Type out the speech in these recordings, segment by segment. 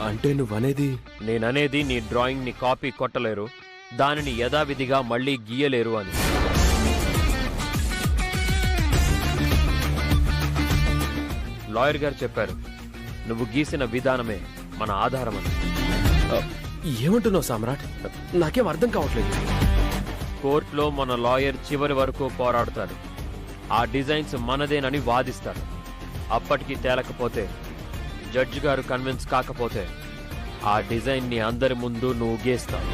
అంటే నువ్వనేది? నేననేది నీ డ్రాయింగ్ని కాపీ కొట్టలేరు, దానిని యథావిధిగా మళ్ళీ గీయలేరు అని. లాయర్ గారు చెప్పారు, నువ్వు గీసిన విధానమే మన ఆధారమని. ఏమంటున్నావు సామ్రాట్? నాకేం అర్థం కావట్లేదు. కోర్టులో మన లాయర్ చివరి వరకు పోరాడతాడు. ఆ డిజైన్స్ మనదేనని వాదిస్తారు. అప్పటికి తేలకపోతే, జడ్జి గారు కన్విన్స్ కాకపోతే, ఆ డిజైన్ని అందరి ముందు నువ్వు గీస్తావు.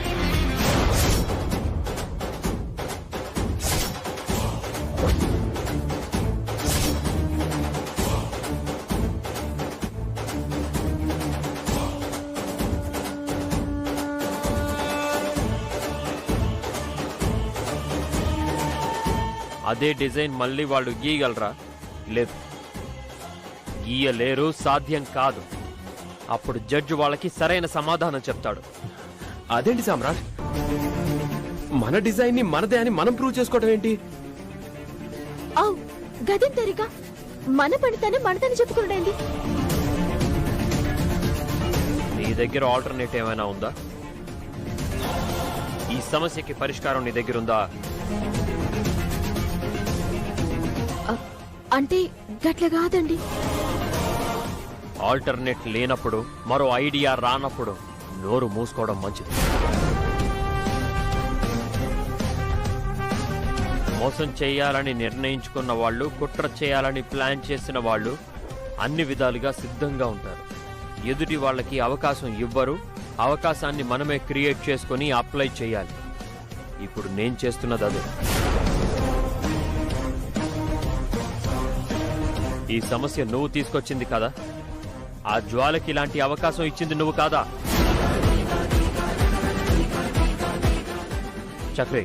అదే డిజైన్ మళ్ళీ వాళ్ళు గీయగలరా? లేదు, గీయలేరు, సాధ్యం కాదు. అప్పుడు జడ్జి వాళ్ళకి సరైన సమాధానం చెప్తాడు. అదేంటి సామ్రాట్, మన డిజైన్ ని మనదే అని మనం ప్రూవ్ చేసుకోవడం ఏంటి? గదేం తరిగా మన పనితనం మనదని చెప్పుకున్నాడేంది? నీ దగ్గర ఆల్టర్నేట్ ఏమైనా ఉందా? ఈ సమస్యకి పరిష్కారం నీ దగ్గర ఉందా? అంటే గట్ల కాదండి. ఆల్టర్నేట్ లేనప్పుడు, మరో ఐడియా రానప్పుడు నోరు మూసుకోవడం మంచిది. మోసం చేయాలని నిర్ణయించుకున్న వాళ్ళు, కుట్ర చేయాలని ప్లాన్ చేసిన వాళ్ళు అన్ని విధాలుగా సిద్ధంగా ఉంటారు. ఎదుటి వాళ్ళకి అవకాశం ఇవ్వరు. అవకాశాన్ని మనమే క్రియేట్ చేసుకుని అప్లై చేయాలి. ఇప్పుడు నేను చేస్తున్నది అదే. ఈ సమస్య నువ్వు తీసుకొచ్చింది కదా, ఆ జ్వాలకి ఇలాంటి అవకాశం ఇచ్చింది నువ్వు కాదా? చక్రి,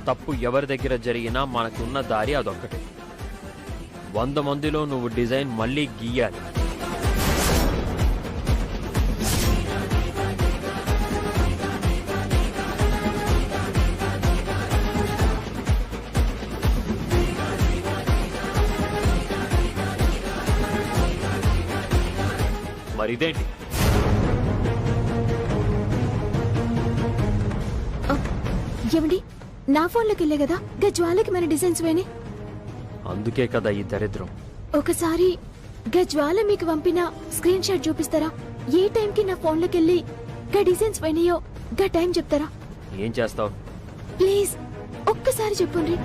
తప్పు ఎవరి దగ్గర జరిగినా మనకున్న దారి అదొక్కటే. 100 మందిలో నువ్వు డిజైన్ మళ్ళీ గీయాలి. మరిదేంటి? ఏమండి, నా ఫోన్లోకి వెళ్ళే కదా గజ్వాలకి మన డిజైన్స్ వేనే. అందుకే కదా ఈ దరిద్రం. ఒకసారి గజ్వాల మీకు పంపిన స్క్రీన్ షాట్ చూపిస్తారా? ఏ టైంకి నా ఫోన్లోకి వెళ్ళి గా డిజైన్స్ పోయినాయో గా టైం చెప్తారా? ఏం చేస్తావు? ప్లీజ్ ఒక్కసారి చెప్పండి.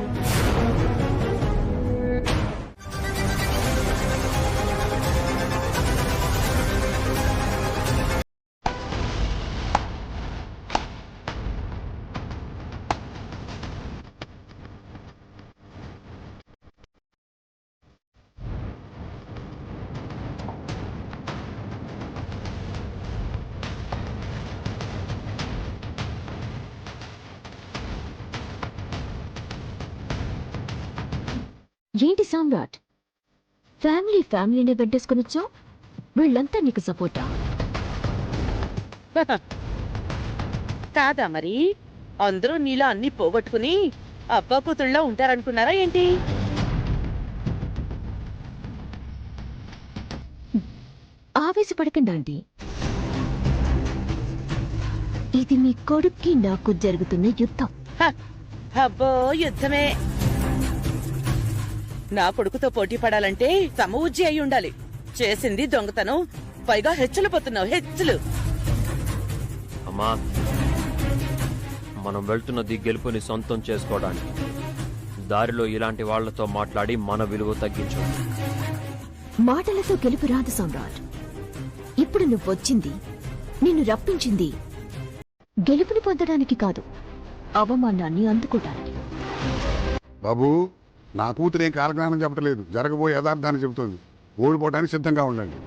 ఏంటి సామ్రాట్, ఫ్యామిలీని వెంటేసుకునొచ్చా? వీళ్ళంతా నీకు సపోర్టా? కాదా మరి? అందరూ నీలా అన్ని పోగొట్టుకుని అబ్బా కూతుళ్ళ ఉంటారనుకున్నారా ఏంటి? ఆవేశపడకండి ఆంటీ. ఇది మీ కొడుక్కి నాకు జరుగుతున్న యుద్ధం. అబ్బో యుద్ధమే. నా కొడుకుతో పోటీ పడాలంటే సమవుజ్జి అయి ఉండాలి. చేసింది దొంగతనం, పైగా హెచ్చులు పోతున్నావు, హెచ్చులు. అమ్మా, మనం వెళ్తున్నది గెలుపుని సొంతం చేసుకోవడానికి. దారిలో ఇలాంటి వాళ్లతో మాట్లాడి మన విలువ తగ్గించు. మాటలతో గెలుపు రాదు సామ్రాట్. ఇప్పుడు నువ్వొచ్చింది, నిన్ను రప్పించింది గెలుపుని పొందడానికి కాదు, అవమానాన్ని అందుకోవడానికి. బాబు, నా కూతురేం కాలజ్ఞానం చెప్పట్లేదు, జరగబోయే యథార్థాన్ని చెబుతోంది. ఓడిపోవడానికి సిద్ధంగా ఉండండి.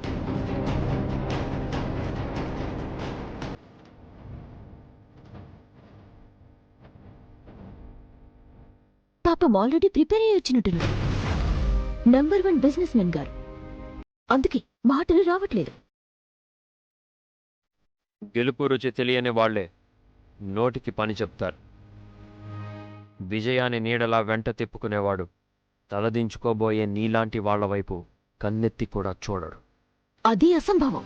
పాపం ఆల్రెడీ ప్రిపేర్ అయ్యి వచ్చినట్టున్నాడు. నంబర్ 1 బిజినెస్ మెన్ గారు, అందుకే మాటలు రావట్లేదు. గెలుపు రుచి తెలియని వాళ్లే నోటికి పని చెప్తారు. విజయాన్ని నీడలా వెంట తిప్పుకునేవాడు తలదించుకోబోయే నీలాంటి వాళ్ల వైపు కన్నెత్తి కూడా చూడడు. అది అసంభవం.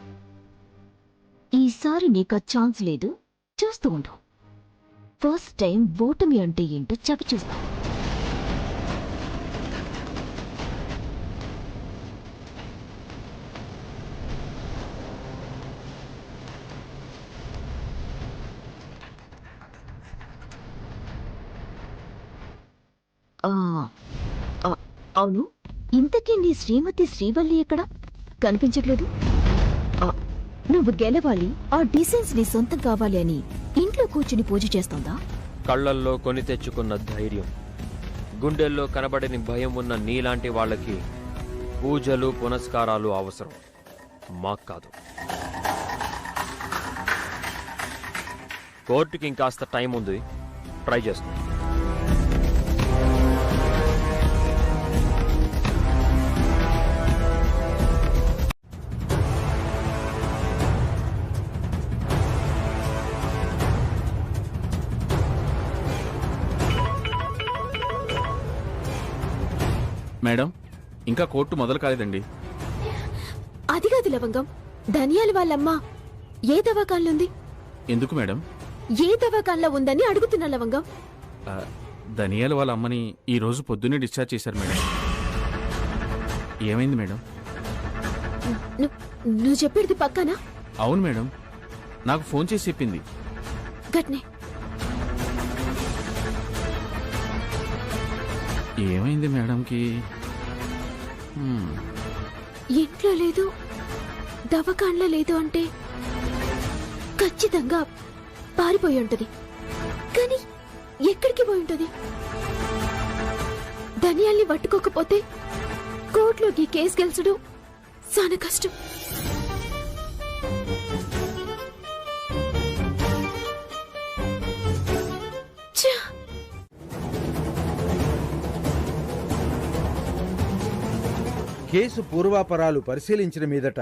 ఈసారి నీకు ఛాన్స్ లేదు, చూస్తూ ఉండు. ఫస్ట్ టైం ఓటమి అంటే ఏంటో చెప్పి చూస్తా. అవును, ఇంతకీ నీ శ్రీమతి శ్రీవల్లి ఎక్కడ కనిపించట్లేదు? నువ్వు గెలవాలి, ఆ డిజైన్స్ నీ సొంతం కావాలి అని ఇంట్లో కూర్చుని పూజ చేస్తుందా? కళ్ళల్లో కొని తెచ్చుకున్న ధైర్యం, గుండెల్లో కనబడని భయం ఉన్న నీలాంటి వాళ్ళకి పూజలు పునస్కారాలు అవసరం, మాకు కాదు. కోర్టుకి ఇంకాస్త టైం ఉంది, ట్రై చేస్తాం. మేడం, ఇంకా కోర్టు మొదలు కాలేదండి. అది కాదు లవంగం, ధనియాల వాళ్ళమ్మ ఏ దవాఖాన్లో ఉంది? ఎందుకు మేడం? ఏ దవాఖాన్లో ఉందని అడుగుతున్నా లవంగం. ధనియాల వాళ్ళ అమ్మని ఈ రోజు పొద్దున్నే డిశ్చార్జ్ చేశారు మేడం. ఏమైంది మేడం? నువ్వు చెప్పేది పక్కానా? అవును మేడం, నాకు ఫోన్ చేసి చెప్పింది. గట్నే ఏమైంది మేడంకి? ఇంట్లో లేదు, దవాఖాన్లో లేదు అంటే ఖచ్చితంగా పారిపోయి ఉంటది. కానీ ఎక్కడికి పోయి ఉంటది? ధనియాల్ని పట్టుకోకపోతే కోర్టులోకి కేసు గెలిచడం చాలా కష్టం. కేసు పూర్వాపరాలు పరిశీలించిన మీదట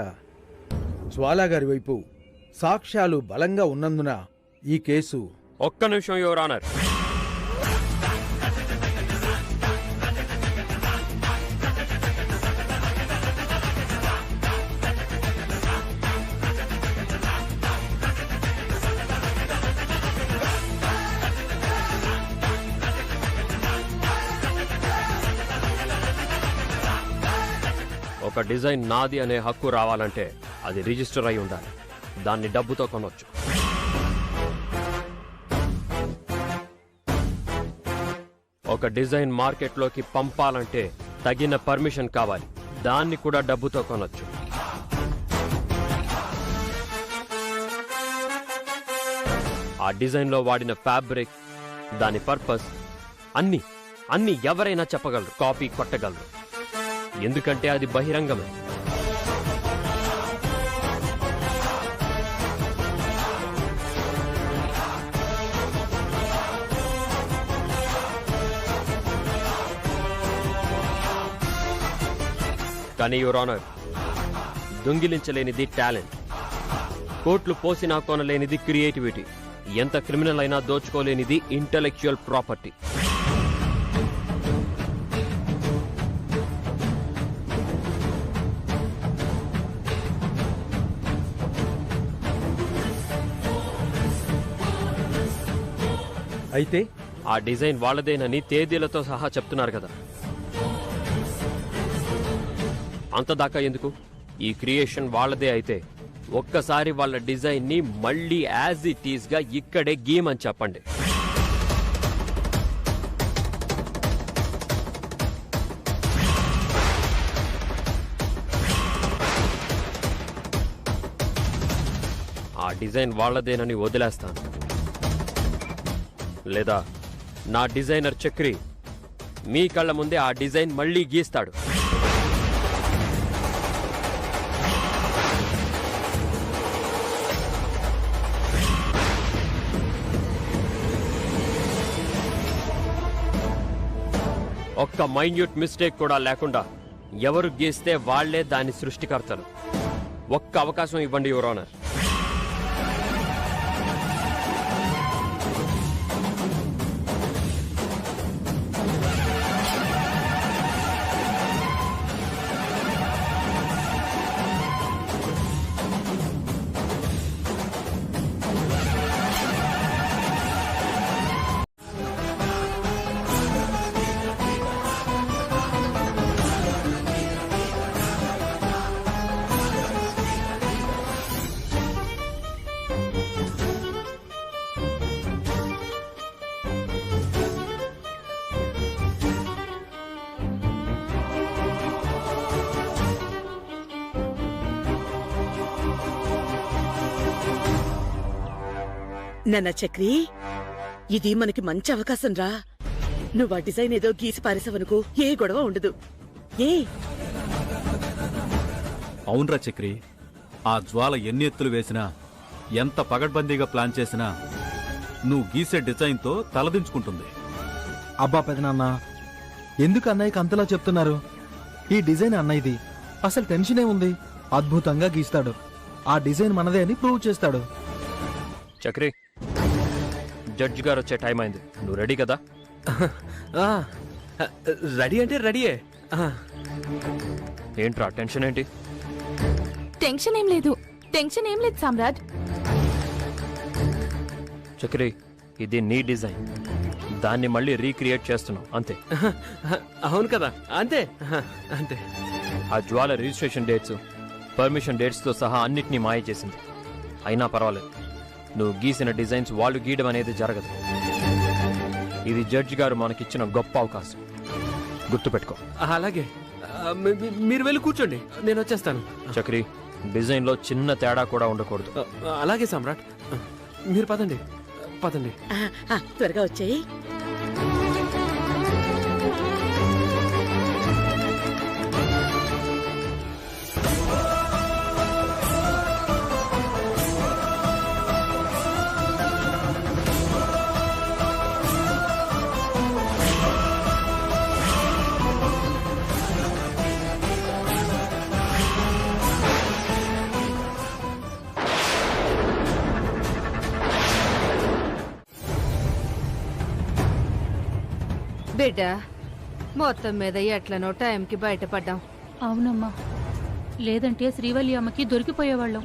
జ్వాలాగారి వైపు సాక్ష్యాలు బలంగా ఉన్నందున ఈ కేసు. ఒక్క నిమిషం యువర్ ఆనర్. ఒక డిజైన్ నాది అనే హక్కు రావాలంటే అది రిజిస్టర్ అయి ఉండాలి. దాన్ని డబ్బుతో కొనవచ్చు. ఒక డిజైన్ మార్కెట్లోకి పంపాలంటే తగిన పర్మిషన్ కావాలి. దాన్ని కూడా డబ్బుతో కొనవచ్చు. ఆ డిజైన్లో వాడిన ఫ్యాబ్రిక్, దాని పర్పస్ అన్ని ఎవరైనా చెప్పగలరు, కాపీ కొట్టగలరు. ఎందుకంటే అది బహిరంగమే. కానీ యువర్ ఆనర్, దొంగిలించలేనిది టాలెంట్, కోట్లు పోసినా కొనలేనిది క్రియేటివిటీ, ఎంత క్రిమినల్ అయినా దోచుకోలేనిది ఇంటెలెక్చువల్ ప్రాపర్టీ. అయితే ఆ డిజైన్ వాళ్ళదేనని తేదీలతో సహా చెప్తున్నారు కదా. అంతదాకా ఎందుకు? ఈ క్రియేషన్ వాళ్ళదే అయితే ఒక్కసారి వాళ్ళ డిజైన్ ని మళ్ళీ యాజ్ ఇట్ ఈస్ గా ఇక్కడే గీమని చెప్పండి. ఆ డిజైన్ వాళ్ళదేనని వదిలేస్తాను, లేదా నా డిజైనర్ చక్రి మీ కళ్ళ ముందే ఆ డిజైన్ మళ్ళీ గీస్తాడు. ఒక్క మైన్యూట్ మిస్టేక్ కూడా లేకుండా ఎవరు గీస్తే వాళ్లే దాని సృష్టికర్తలు. ఒక్క అవకాశం ఇవ్వండి యువర్ ఆనర్. నన్న చక్రి, ఇది మనకి మంచి అవకాశం రా. నువ్వు ఆ డిజైన్ ఏదో గీసి పారేసావనుకో, ఏ గొడవ ఉండదు. ఏ అవునరా చక్రి, ఆ జ్వాల ఎన్ని ఎత్తులు వేసినా, ఎంత పగడ్బందీగా ప్లాన్ చేసినా నువ్వు గీసే డిజైన్తో తలదించుకుంటుంది. అబ్బా పెదనాన్న, ఎందుకు అన్నయ్యకి అంతలా చెప్తున్నారు? ఈ డిజైన్ అన్నయ్యది, అసలు టెన్షన్ ఏముంది? అద్భుతంగా గీస్తాడు. ఆ డిజైన్ మనదే అని ప్రూవ్ చేస్తాడు. చక్రి, జడ్జి గారు వచ్చే టైం అయింది. నువ్వు రెడీ కదా? రెడీ అంటే రెడీయే. ఏంట్రా టెన్షన్ ఏంటి? టెన్షన్ ఏం లేదు, టెన్షన్ ఏం లేదు సామ్రాట్. చక్రి, ఇది నీ డిజైన్, దాన్ని మళ్ళీ రీక్రియేట్ చేస్తున్నావు అంతే. అవును కదా, అంతే అంతే. ఆ జ్వాల రిజిస్ట్రేషన్ డేట్స్, పర్మిషన్ డేట్స్తో సహా అన్నిటినీ మాయ చేసింది. అయినా పర్వాలేదు, నువ్వు గీసిన డిజైన్స్ వాళ్ళు గీయడం అనేది జరగదు. ఇది జడ్జి గారు మనకిచ్చిన గొప్ప అవకాశం, గుర్తుపెట్టుకో. అలాగే, మీరు వెళ్ళి కూర్చోండి, నేను వచ్చేస్తాను. చక్రి, డిజైన్లో చిన్న తేడా కూడా ఉండకూడదు. అలాగే సమ్రాట్, మీరు పదండి పదండి. త్వరగా వచ్చేయి. బిడ్డ, మొత్తం మీద ఎట్లనో టైంకి బయటపడ్డాం. అవునమ్మా, లేదంటే శ్రీవల్లి అమ్మకి దొరికిపోయేవాళ్ళం.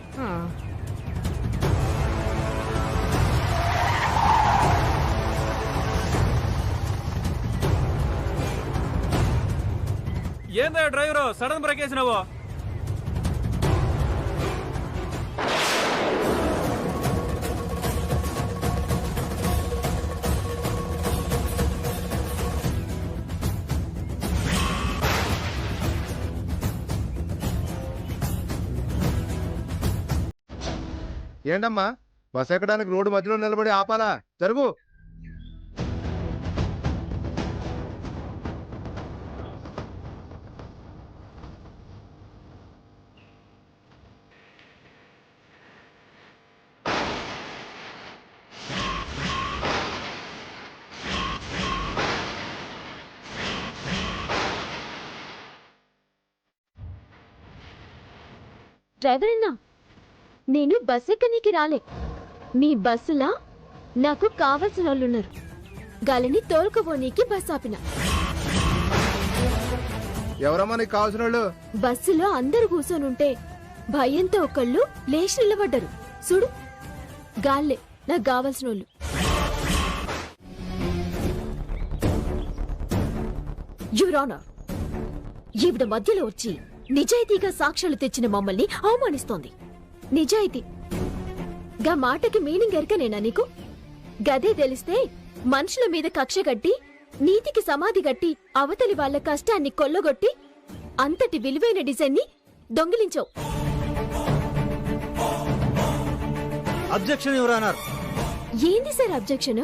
ఏందా డ్రైవరు సడన్ బ్రేక్ వేసినావో? ఏంటమ్మా, బస్ ఎక్కడానికి రోడ్డు మధ్యలో నిలబడి ఆపాలా? జరుగు. డ్రైవర్ అన్నా, నేను బస్ ఎక్కనీకి రాలే. మీ బస్సులా నాకు కావలసిన వాళ్ళున్నారు. గాలిని తోలుకుపోనీకి బస్ ఆపిన. ఎవరమ్మా నీకు కావాల్సిన వాళ్ళు? బస్సులో అందరు కూర్చొనుంటే భయంతో ఒకళ్ళు లేచి నిలబడ్డారు. చూడు, గాల్లే నాకు కావలసిన వాళ్ళు. యువర్ ఆనర్, ఈవిడ మధ్యలో వచ్చి నిజాయితీగా సాక్ష్యాలు తెచ్చిన మమ్మల్ని అవమానిస్తోంది. నిజాయితీ గా మాటకి మీనింగ్ ఎరకనేనా నీకు? గదే తెలిస్తే మనుషుల మీద కక్ష గట్టి, నీతికి సమాధి గట్టి, అవతలి వాళ్ళ కష్టాన్ని కొల్లగొట్టి అంతటి విలువైన డిజైన్ ని దొంగిలించావు. Objection your honour. ఏంది సార్ అబ్జెక్షన్?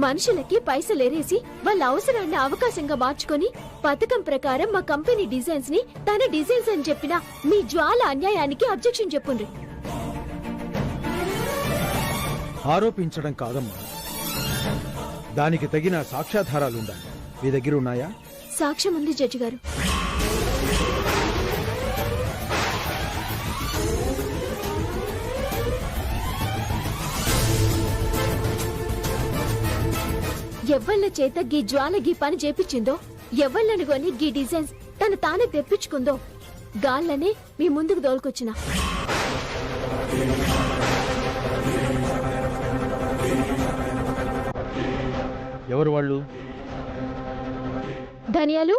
మనుషులకి పైసలేరేసి వాళ్ళ అవసరాన్ని అవకాశంగా మార్చుకొని పథకం ప్రకారం మా కంపెనీ డిజైన్స్ ని తన డిజైన్స్ అని చెప్పిన మీ జ్వాల అన్యాయానికి అబ్జెక్షన్ చెప్పుండ్రి. ఆరోపించడం కాదమ్మా, దానికి తగిన సాక్ష్యాధారాలుండాలి. మీ దగ్గర ఉన్నాయా? సాక్ష్యం ఉంది జడ్జి గారు. ఎవ్వళ్ళ చేత గీ జ్వాల గీ పని చేపించిందో, ఎవ్వళ్ళని కొని గీ డిజైన్స్ తను తానే తెప్పించుకుందో గాళ్ళనే మీ ముందుకు దోలుకొచ్చిన. ఎవరు వాళ్ళు? ధనియాలు,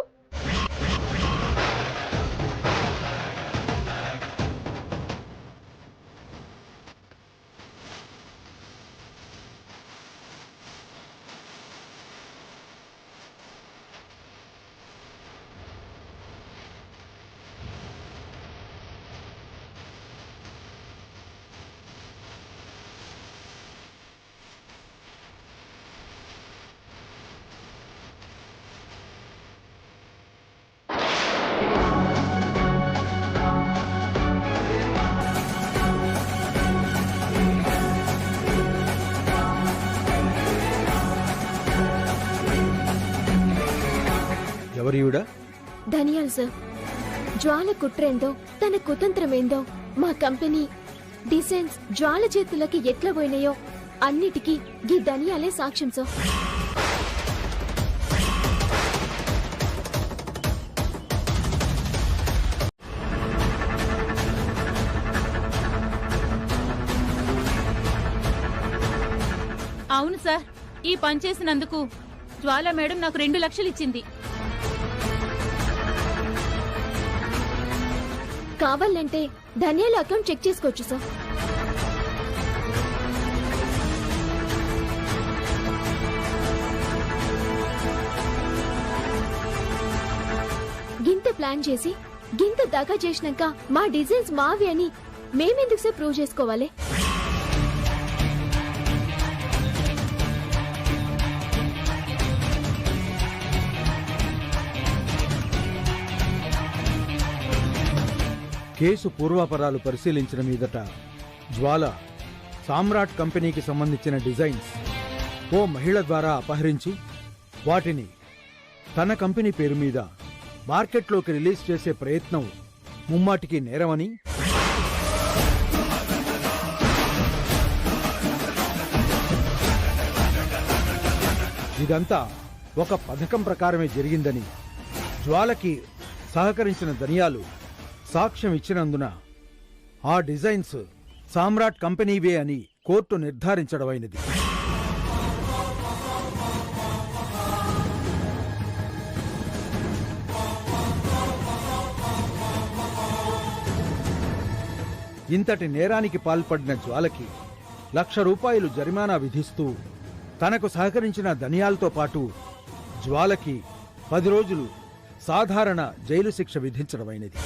వరియుడా? ధనియాలు సార్. జ్వాల కుట్రేందో తన కుతంత్రమేందో మా కంపెనీ డిజైన్స్ జ్వాల చేతులకి ఎట్లా పోయినాయో అన్నిటికీ గీ ధనియాలే సాక్ష్యం సార్. అవును సార్, ఈ పని చేసినందుకు జ్వాల మేడం నాకు 2 లక్షలు ఇచ్చింది. కావాలంటే ధనియాల అకౌంట్ చెక్ చేసుకోవచ్చు సార్. గింత ప్లాన్ చేసి గింత దాకా చేసినాక మా డిజైన్స్ మావి అని మేమెందుకు సార్ ప్రూవ్ చేసుకోవాలి? కేసు పూర్వాపరాలు పరిశీలించిన మీదట జ్వాల సామ్రాట్ కంపెనీకి సంబంధించిన డిజైన్స్ ఓ మహిళ ద్వారా అపహరించి వాటిని తన కంపెనీ పేరు మీద మార్కెట్లోకి రిలీజ్ చేసే ప్రయత్నం ముమ్మాటికి నేరమని, ఇదంతా ఒక పథకం ప్రకారమే జరిగిందని జ్వాలకి సహకరించిన ధనియాలు సాక్ష్యం ఇచ్చినందున ఆ డిజైన్స్ సామ్రాట్ కంపెనీవే అని కోర్టు నిర్ధారించడమైనది. ఇంతటి నేరానికి పాల్పడిన జ్వాలకి ₹1,00,000 జరిమానా విధిస్తూ తనకు సహకరించిన ధనియాలతో పాటు జ్వాలకి 10 రోజులు సాధారణ జైలు శిక్ష విధించడమైనది.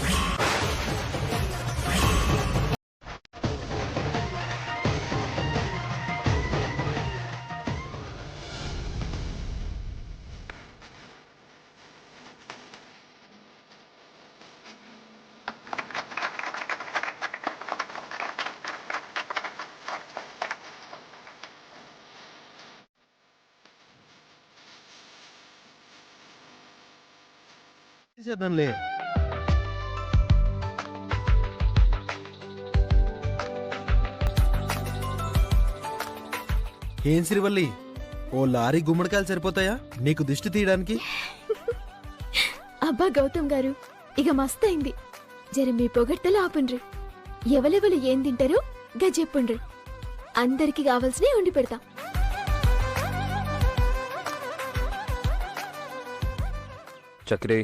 చేద్దాంలే. ఏం శ్రీవల్లి, ఓ లారీ గుమ్మడికాయలు సరిపోతాయా నీకు దిష్టి తీయడానికి? అబ్బా గౌతమ్ గారు, ఇక మస్తయింది. జర మీ పొగడ్తలు ఆపుండ్రి. ఎవలెవలు ఏం తింటారో గా చెప్పుండ్రి. అందరికి కావాల్సినవి వండి పెడతా. చక్రి,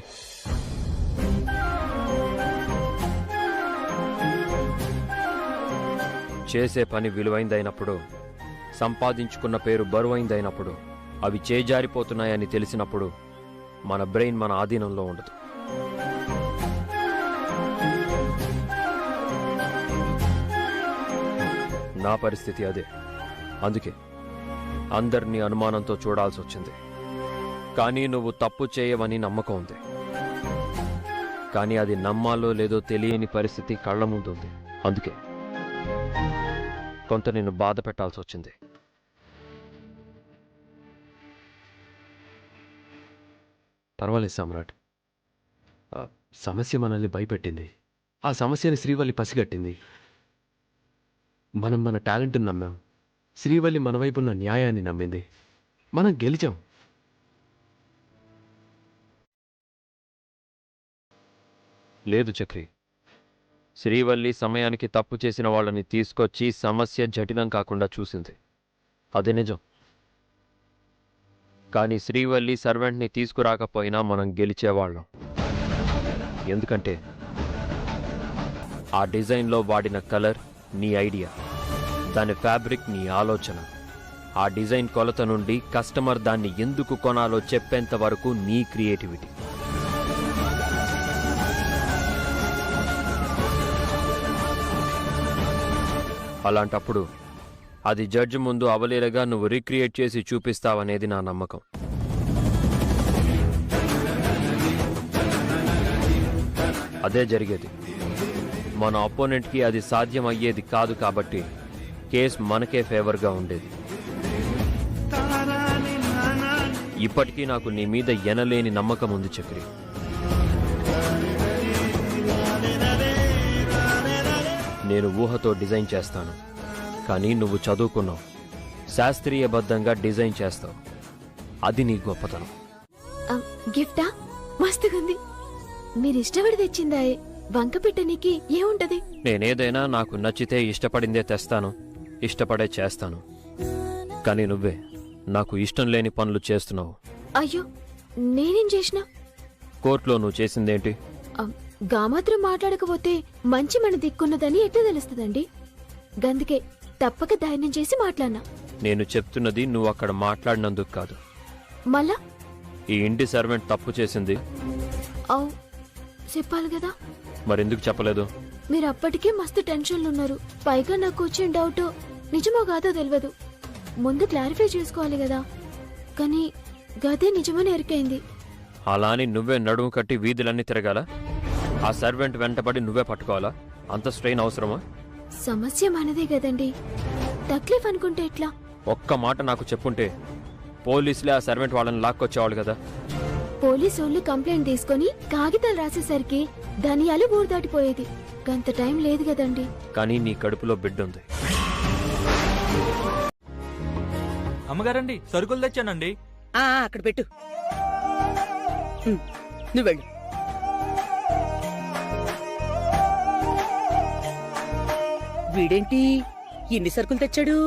చేసే పని విలువైందైనప్పుడు, సంపాదించుకున్న పేరు బరువైందైనప్పుడు, అవి చేజారిపోతున్నాయని తెలిసినప్పుడు మన బ్రెయిన్ మన ఆధీనంలో ఉండదు. నా పరిస్థితి అదే. అందుకే అందరినీ అనుమానంతో చూడాల్సి వచ్చింది. కానీ నువ్వు తప్పు చేయవని నమ్మకం ఉంది. కానీ అది నమ్మాలో లేదో తెలియని పరిస్థితి కళ్ళ ముందుంది. అందుకే కొంత నిన్ను బాధ పెట్టాల్సి వచ్చింది. పర్వాలేదు సామ్రాట్. సమస్య మనల్ని భయపెట్టింది. ఆ సమస్యని శ్రీవల్లి పసిగట్టింది. మనం మన టాలెంట్ని నమ్మాం. శ్రీవల్లి మన వైపున్న న్యాయాన్ని నమ్మింది. మనం గెలిచాం. లేదు చక్రి, శ్రీవల్లి సమయానికి తప్పు చేసిన వాళ్ళని తీసుకొచ్చి సమస్య జటిలం కాకుండా చూసింది. అది నిజం. కానీ శ్రీవల్లి సర్వెంట్ని తీసుకురాకపోయినా మనం గెలిచేవాళ్ళం. ఎందుకంటే ఆ డిజైన్లో వాడిన కలర్ నీ ఐడియా, దాని ఫ్యాబ్రిక్ నీ ఆలోచన, ఆ డిజైన్ కొలత నుండి కస్టమర్ దాన్ని ఎందుకు కొనాలో చెప్పేంత వరకు నీ క్రియేటివిటీ. అలాంటప్పుడు అది జడ్జి ముందు అవలీలగా నువ్వు రీక్రియేట్ చేసి చూపిస్తావనేది నా నమ్మకం. అదే జరిగేది. మన అపోనెంట్కి అది సాధ్యం అయ్యేది కాదు. కాబట్టి కేస్ మనకే ఫేవర్గా ఉండేది. ఇప్పటికీ నాకు నీ మీద ఎనలేని నమ్మకం ఉంది చక్రి. నేను ఊహతో డిజైన్ చేస్తాను, కానీ నువ్వు చదువుకున్నావు, శాస్త్రీయబద్ధంగా డిజైన్ చేస్తావు. అది నీ గొప్పతనం. గిఫ్టా మస్తుగుంది. మీరు ఇష్టపడి తెచ్చిందా? వంక పెట్టనీకి ఏముంటది? నేనేదైనా నాకు నచ్చితే ఇష్టపడిందే తెస్తాను, ఇష్టపడే చేస్తాను. కానీ నువ్వే నాకు ఇష్టం లేని పనులు చేస్తున్నావు. అయ్యో, నేనేం చేసినా? కోర్టులో నువ్వు చేసిందేంటి? గామాత్రం మాట్లాడకపోతే మంచి మన దిక్కున్నదని ఎట్లా తెలుస్తుందండి? గందుకే తప్పక ధైర్యం చేసి మాట్లాడినా. నేను చెప్తున్నది నువ్వు అక్కడ మాట్లాడినందుకు కాదు. మళ్ళా ఈ ఇంటి సర్వెంట్ తప్పు చేసింది. అవు చెప్పాలి కదా. మరెందుకు చెప్పలేదు? మీరు అప్పటికే మస్తు టెన్షన్లు ఉన్నారు. పైగా నాకు వచ్చిన డౌట్ నిజమో కాదో తెలియదు. ముందు క్లారిఫై చేసుకోవాలి కదా. కానీ గదే నిజమని ఎరికైంది. అలాని నువ్వే నడుము కట్టి వీధులన్నీ తిరగాల? ఆ సర్వెంట్ వెంటబడి నువ్వే పట్టుకోవాలా? అంత స్ట్రెయిన్ అవసరమా? సమస్య మనదే కదండి. తక్లీఫ్ అనుకుంటే ఎట్లా? ఒక్క మాట నాకు చెప్పుంటే పోలీసులే ఆ సర్వెంట్ వాళ్ళని లాక్కొచ్చేవాళ్ళు కదా. పోలీసోళ్ళు కంప్లైంట్ తీసుకొని కాగితాలు రాసేసరికి ధనియాలు ఊరు దాటిపోయేది. గంత టైం లేదు కదండి. కానీ నీ కడుపులో బిడ్డ ఉంది. అమ్మగారండి, సరుకులు తెచ్చానండి. అక్కడ పెట్టు. నువ్వు వెళ్ళు. వీడేంటి ఇన్ని సరుకులు తెచ్చాడు?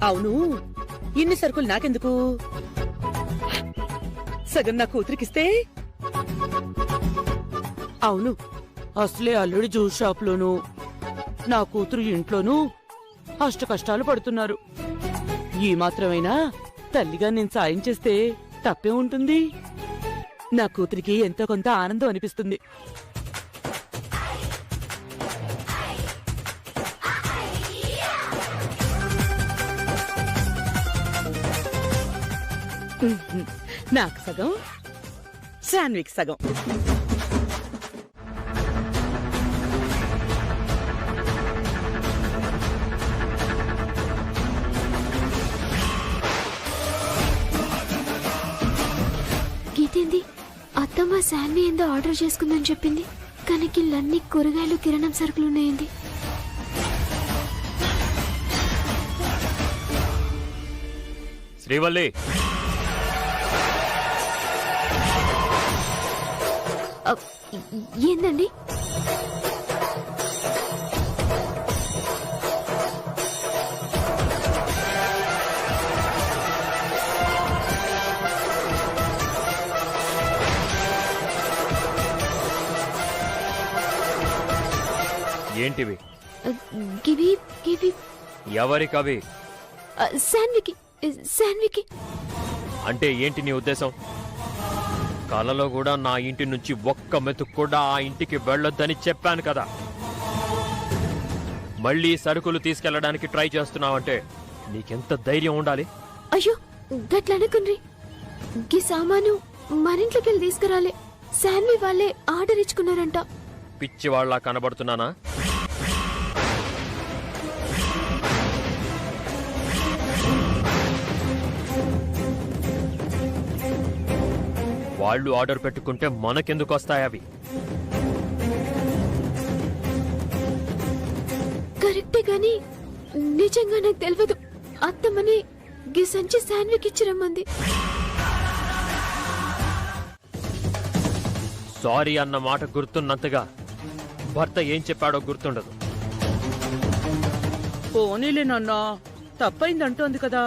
అవును, ఇన్ని సరుకులు నాకెందుకు? సగం నా కూతురికిస్తే. అవును, అసలే అల్లుడి జ్యూస్ షాప్ లోను నా కూతురు ఇంట్లోనూ అష్ట కష్టాలు పడుతున్నారు. ఈ మాత్రమైనా తల్లిగా నేను సాయం చేస్తే తప్పే ఉంటుంది. నా కూతురికి ఎంతో కొంత ఆనందం అనిపిస్తుంది. నాకు సగం, శాన్విక్ సగం. గీతేంది? అత్తమ్మ శాన్వి ఏందో ఆర్డర్ చేసుకుందని చెప్పింది, కానీ కిల్లన్నీ కూరగాయలు కిరాణం సరుకులు ఉన్నాయండి. శ్రీవల్లి, ఏందండి? ఏంటివి? గివి గివి ఎవరికవి? శాన్వికి. శాన్వికి అంటే ఏంటి నీ ఉద్దేశం? కలలో కూడా నా ఇంటి నుంచి ఒక్క మెతుకు కూడా ఆ ఇంటికి వెళ్ళొద్దని చెప్పాను కదా. మళ్ళీ సరుకులు తీసుకెళ్లడానికి ట్రై చేస్తున్నావంటే నీకెంత ధైర్యం ఉండాలి? అయ్యో, గట్లనుకుండ్రి. గీ సామాను మన ఇంట్లోకి వెళ్ళి తీసుకురాలే. శాన్వి వాళ్ళే ఆర్డర్ ఇచ్చుకున్నారంట. పిచ్చి వాళ్ళ కనబడుతున్నానా? వాళ్ళు ఆర్డర్ పెట్టుకుంటే మనకెందుకు వస్తాయి అవి? కరెక్టే గాని నిజంగా నాకు తెలియదు. అత్తమ్మని గీ సంచి శాన్వికి ఇచ్చిరమ్మంది. సారీ అన్న మాట గుర్తున్నంతగా భర్త ఏం చెప్పాడో గుర్తుండదు. పోనీలే నాన్న, తప్పైందంటోంది కదా.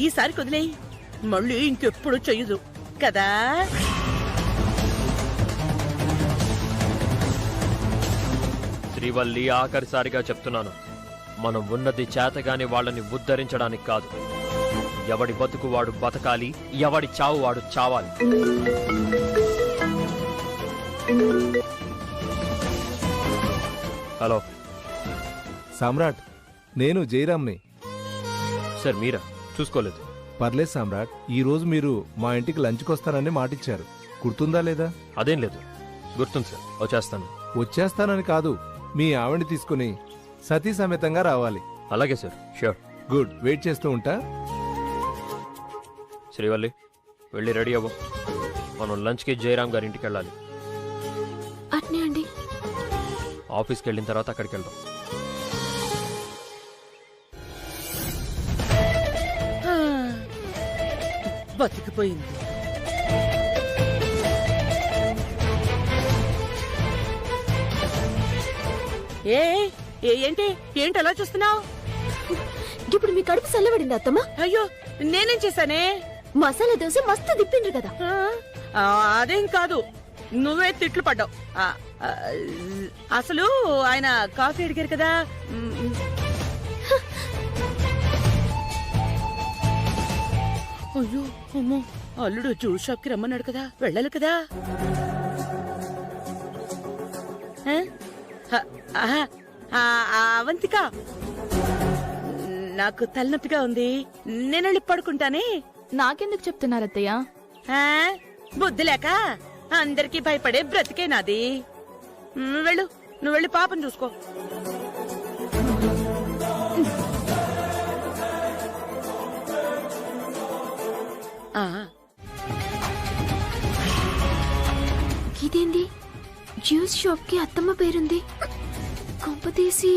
ఈసారి కుదిలేయి, మళ్ళీ ఇంకెప్పుడు చెయ్యదు కదా. శ్రీవల్లి, ఆఖరిసారిగా చెప్తున్నాను, మనం ఉన్నది చేతగాని వాళ్ళని ఉద్ధరించడానికి కాదు. ఎవడి బతుకు వాడు బతకాలి, ఎవడి చావు వాడు చావాలి. హలో సామ్రాట్, నేను జయరామ్ని. సార్ మీరా? చూసుకోలేదు. పర్లేదు సామ్రాట్, ఈ రోజు మీరు మా ఇంటికి లంచ్కి వస్తారని మాటిచ్చారు, గుర్తుందా లేదా? అదేం లేదు, గుర్తుంది సార్, వచ్చేస్తాను. వచ్చేస్తానని కాదు, మీ ఆవిడని తీసుకుని సతీ సమేతంగా రావాలి. అలాగే సార్, ష్యూర్. గుడ్, వెయిట్ చేస్తూ ఉంటా. శ్రీవల్లి, వెళ్ళి రెడీ అవ్వు. మనం లంచ్కి జయరామ్ గారి ఇంటికి వెళ్ళాలి. అట్నే అండి. ఆఫీస్కి వెళ్ళిన తర్వాత అక్కడికి వెళ్దాం. బతికిపోయింది. ఏంటి ఏంటి అలా చూస్తున్నావు? ఇప్పుడు మీ కడుపు చల్లబడింది అత్తమ్మ? అయ్యో, నేనేం చేశానే? మసాలా దోశ మస్తు తిప్పిండ్రు కదా. అదేం కాదు, నువ్వే తిట్లు పడ్డావు. అసలు ఆయన కాఫీ అడిగారు కదా. అయ్యో అమ్మో, అల్లుడు జ్యూస్ షాప్ కి రమ్మన్నాడు కదా, వెళ్ళాలి కదా. అవంతిక, నాకు తలనొప్పిగా ఉంది, నేను వెళ్ళి పడుకుంటానే. నాకెందుకు చెప్తున్నారు అత్తయ్య? బుద్ధి లేక అందరికీ భయపడే బ్రతికే నాది. వెళ్ళు, నువ్వు వెళ్ళి పాపను చూసుకో. ఇదేంది, జ్యూస్ షాప్ కి అత్తమ్మ పేరుంది? కొంప తీసి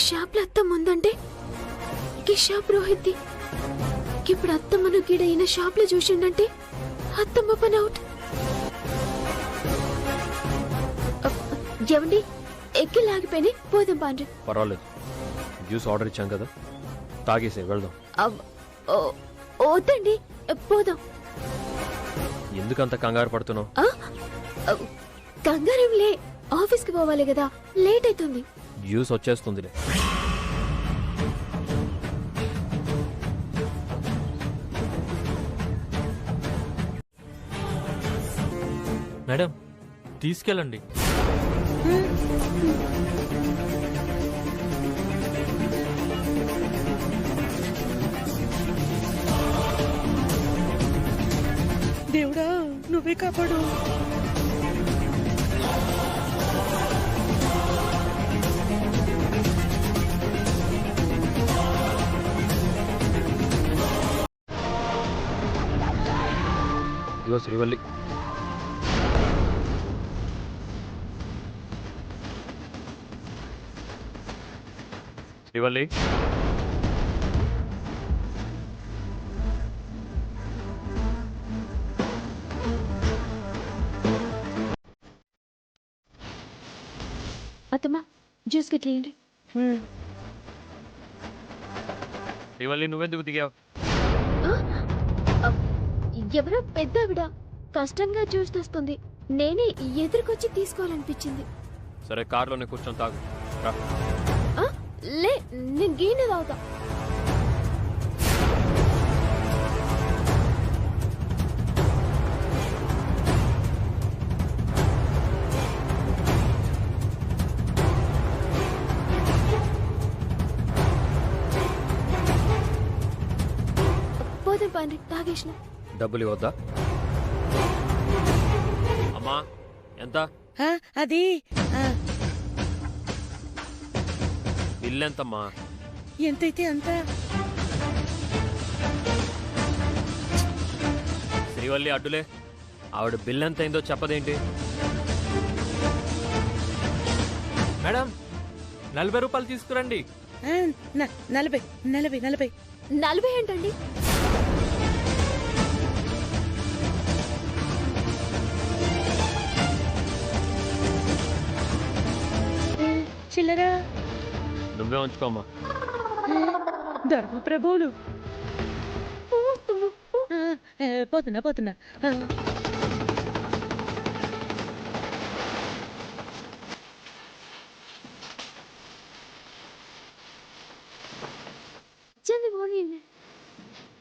షాప్ లో అత్తమ్మ ఉందంటే షాప్ రోహిత్ది. ఇప్పుడు అత్తమ్మను గీడైన షాప్ లో చూసిండంటే అత్తమ్మ పని అవుట్. ఎవండి, ఎక్కి లాగిపోయి పోదాం పాండ్రి. పర్వాలేదు, జ్యూస్ ఆర్డర్ ఇచ్చాం కదా, తాగేసే వెళ్దాం. వద్దండి, పోదాం. ఎందుకంత కంగారు పడుతున్నావు? కంగారేంలే, ఆఫీస్ కి పోవాలి కదా, లేట్ అవుతుంది. జ్యూస్ వచ్చేస్తుందిలే. మేడం, తీసుకెళ్ళండి. దేవుడా, నువ్వే కాపాడు. ఇదిగో శ్రీవల్లి, శ్రీవల్లి, అత్తమ్మ జ్యూస్ గిట్లేయండి. శ్రీవల్లి, నువ్వెందుకు దిగావు? ఎవరో పెద్ద ఆవిడ కష్టంగా జ్యూస్ తెస్తుంది, నేనే ఎదురుకొచ్చి తీసుకోవాలనిపించింది. సరే, కారులోనే కూర్చొని తాగు. రా. లే, నేను గీనే తాగుతా. పోతే పండి, తాగేసిన. డబ్బులు ఇవ్వద్దా? అమ్మా, ఎంత? అది బిల్ ఎంతమ్మా? ఎంతైతే అంత. శ్రీవల్లి, అడ్డులే, ఆవిడ బిల్ ఎంత అయిందో చెప్పదేంటి? మేడం, 40 రూపాయలు తీసుకురండి. 40 40 40 40 ఏంటండి? చిల్లరా నువ్వే ఉంచుకోమ్మా. ధర్మ ప్రభువులు పోతున్నా పోతున్నా ఆ.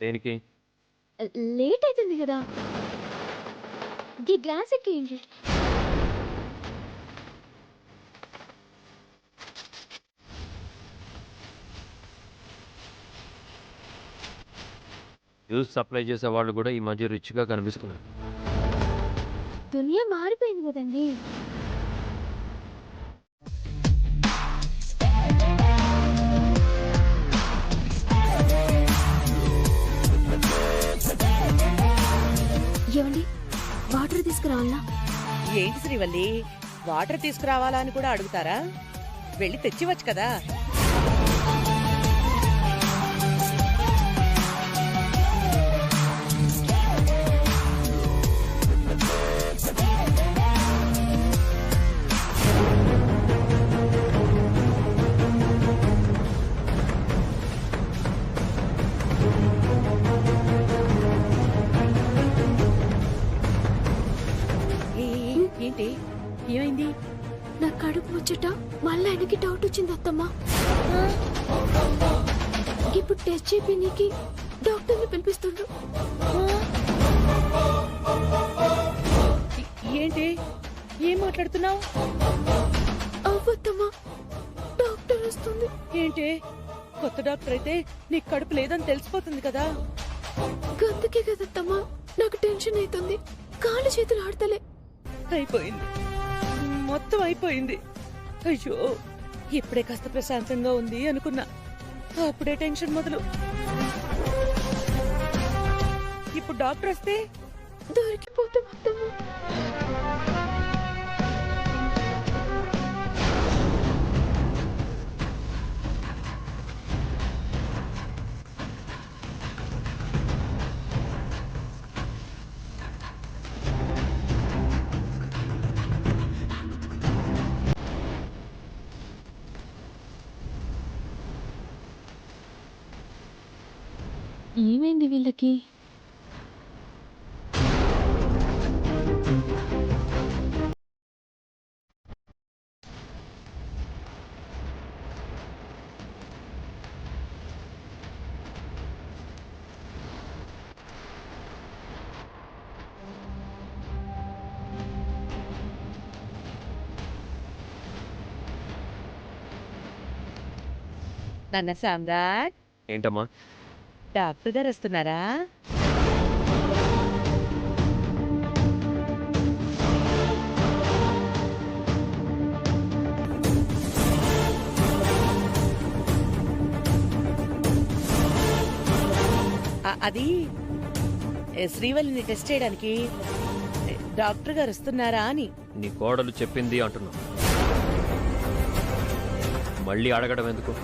దేనికి? లేట్ అవుతుంది కదా, ఈ గ్లాస్ ఎక్కేయండి. జ్యూస్ సప్లై చేసే వాళ్ళు కూడా ఈ మధ్య రిచ్గా కనిపిస్తున్నారు. దునియా మారిపోయింది కదండి. ఏమండి, వాటర్ తీసుకురావాలా? ఏంటి శ్రీవల్లి, వాటర్ తీసుకురావాలా అని కూడా అడుగుతారా? వెళ్ళి తెచ్చివచ్చు కదా. ఏంటి, ఏమైంది? నా కడుపు ముచ్చట మళ్ళీ ఆయనకి డౌట్ వచ్చింది అత్తమ్మా. ఇప్పుడు టెస్ట్ చేపి నీకి డాక్టర్ని పిలిపిస్తుండ్రు. ఏంటి, ఏం మాట్లాడుతున్నావు? అవ్వత్తమ్మా, డాక్టర్ వస్తుంది. ఏంటి, కొత్త డాక్టర్ అయితే నీకు కడుపు లేదని తెలిసిపోతుంది కదా. గందుకే కదత్తమ్మా నాకు టెన్షన్ అవుతుంది. కాళ్ళు చేతులు ఆడతలే. అయిపోయింది, మొత్తం అయిపోయింది. అయ్యో, ఇప్పుడే కాస్త ప్రశాంతంగా ఉంది అనుకున్నా, అప్పుడే టెన్షన్ మొదలు. ఇప్పుడు డాక్టర్ వస్తే దొరికిపోతాం అత్తమ్మా. ఏమైంది వీళ్ళకి? నాన్న సామ్రాట్, ఏంటమ్మా? డాక్టర్ గారు వస్తున్నారా? అది శ్రీవల్లిని టెస్ట్ చేయడానికి డాక్టర్ గారు వస్తున్నారా అని. నీ కోడలు చెప్పింది అంటున్నా, మళ్ళీ అడగడం ఎందుకు?